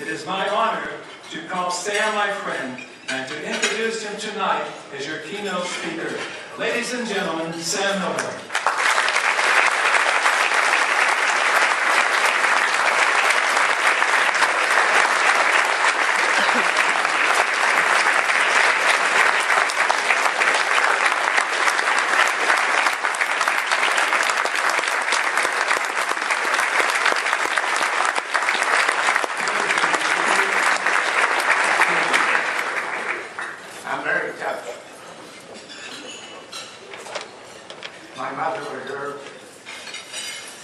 It is my honor to call Sam my friend and to introduce him tonight as your keynote speaker. Ladies and gentlemen, Sam Miller. My mother was her.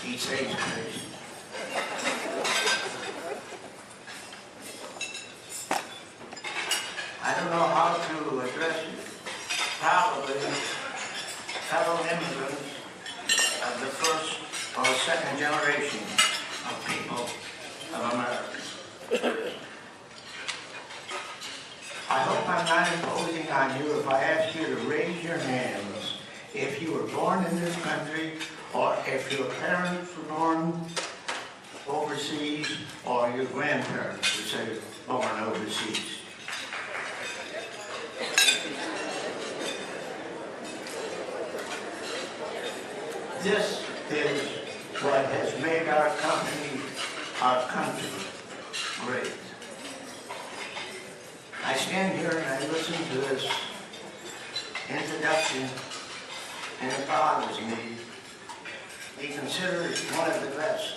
She saved me. I don't know how to address you. Probably fellow immigrants of the first or second generation of people of America. I hope I'm not imposing on you if I ask you to raise your hands if you were born in this country, or if your parents were born overseas, or your grandparents were, say, born overseas. This is what has made our country great. I stand here and I listen to this introduction, and it bothers me. He considers one of the best.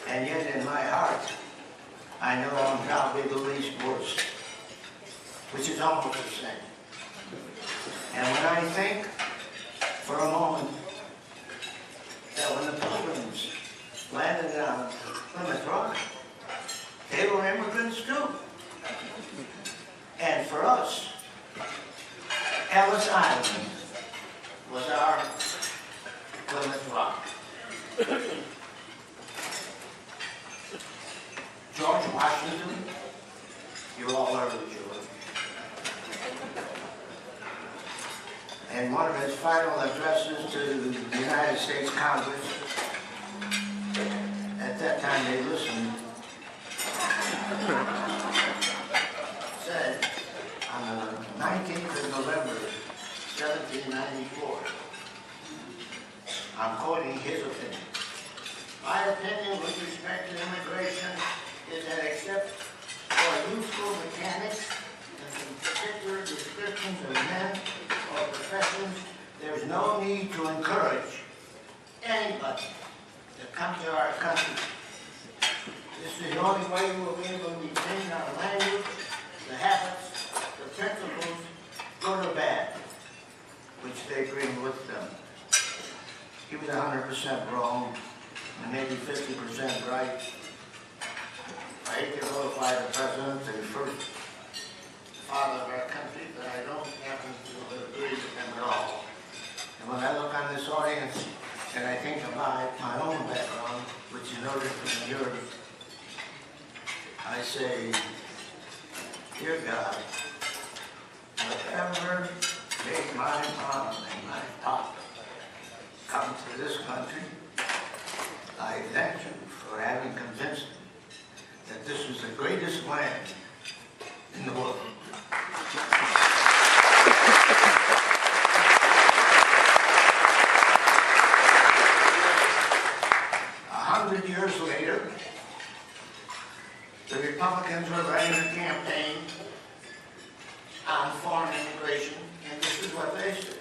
And yet in my heart, I know I'm probably the least worst, which is almost the same. And when I think for a moment that when the Pilgrims landed on Plymouth Rock, they were immigrants too. And for us, Ellis Island was our Plymouth Rock. George Washington, you all heard of George. And one of his final addresses to the United States Congress, at that time they listened, said on the 19th of November, 1794, I'm quoting his opinion. My opinion with respect to immigration is that except for useful mechanics and some particular descriptions of men or professions, there's no need to encourage anybody to come to our country. This is the only way we'll be able to retain our language, the habits, the principles, good or bad, which they bring with them. He was 100% wrong, and maybe 50% right. I hate to vilify the president, the first father of our country, but I don't happen to agree with him at all. And when I look on this audience, and I think about my own background, which is no different than yours, I say, dear God, whatever made my mom and my pop come to this country, I thank you for having convinced me that this was the greatest land in the world. 100 years later, the Republicans were running a campaign on foreign immigration, and this is what they said.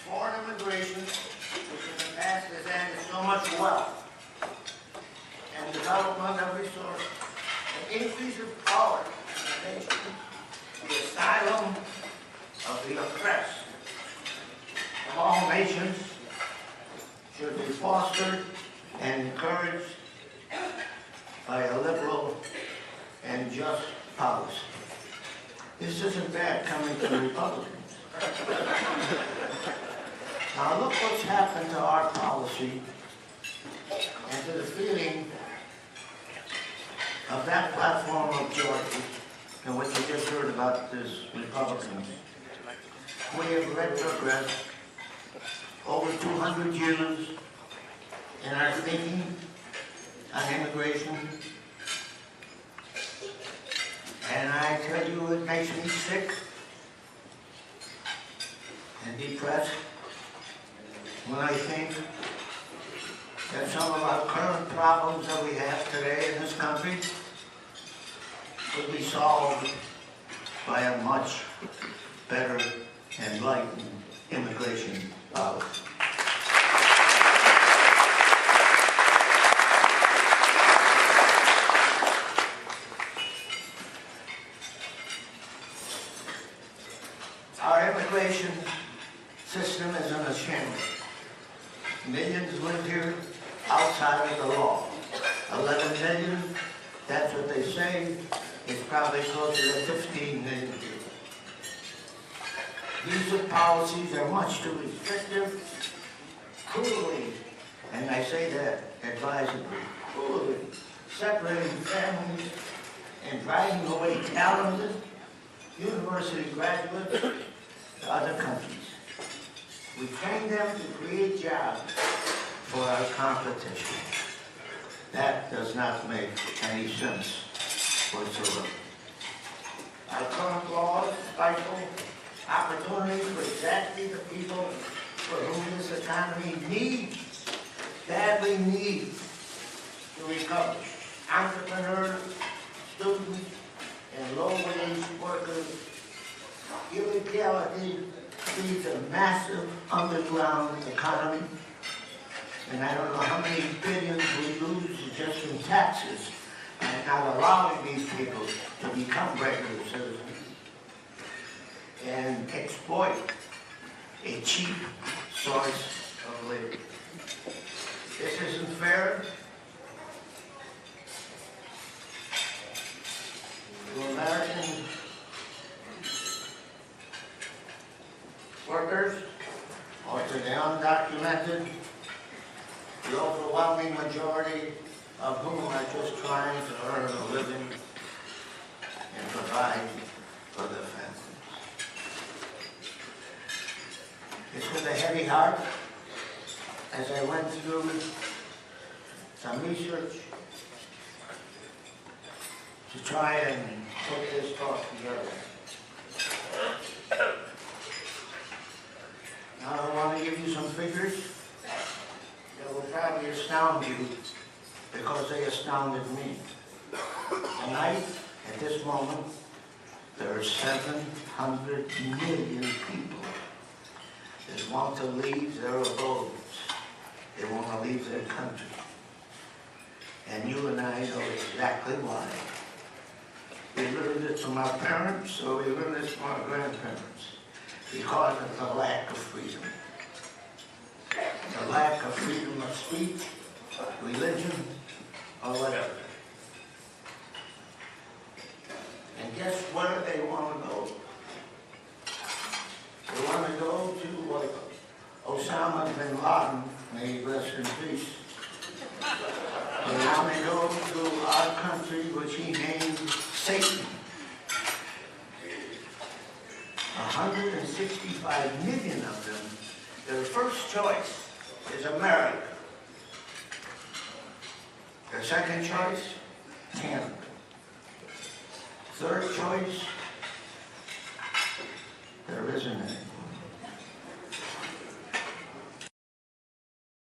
Foreign immigration, which in the past has added so much wealth and development of resources, an increase of power in the nation, the asylum of the oppressed of all nations, should be fostered and encouraged by a liberal and just policy. This isn't bad coming from Republicans. Now look what's happened to our policy and to the feeling of that platform of Georgia and what you just heard about this Republicans. We have retrogressed over 200 years in our thinking on immigration, makes me sick and depressed when I think that some of our current problems that we have today in this country could be solved by a much better enlightened immigration policy. Our immigration system is in a shambles. Millions live here outside of the law. 11 million, that's what they say. It's probably closer to 15 million people. Visa policies are much too restrictive, cruelly, and I say that advisedly, cruelly separating families and driving away talented university graduates to other countries. We train them to create jobs for our competition. That does not make any sense whatsoever. Our current laws stifle opportunities for exactly the people for whom this economy needs, badly needs, to recover. Entrepreneurs, students, and low-wage workers. Illegality feeds a massive underground economy, and I don't know how many billions we lose just in taxes and not allowing these people to become regular citizens and exploit a cheap source of labor. This isn't fair to American workers or to the undocumented, the overwhelming majority of whom are just trying to earn a living and provide for their families. It's with a heavy heart as I went through some research to try and put this talk together. Now I want to give you some figures that will probably astound you because they astounded me. Tonight, at this moment, there are 700 million people that want to leave their abodes. They want to leave their country. And you and I know exactly why. We learned it from our parents, or we learned it from our grandparents, because of the lack of freedom. The lack of freedom of speech, religion, or whatever. And guess where they want to go? They want to go to what Osama bin Laden, may he rest in peace. They want to go to our country, which he named Satan. 165 million of them, their first choice is America. Their second choice, Canada. Third choice, there isn't any.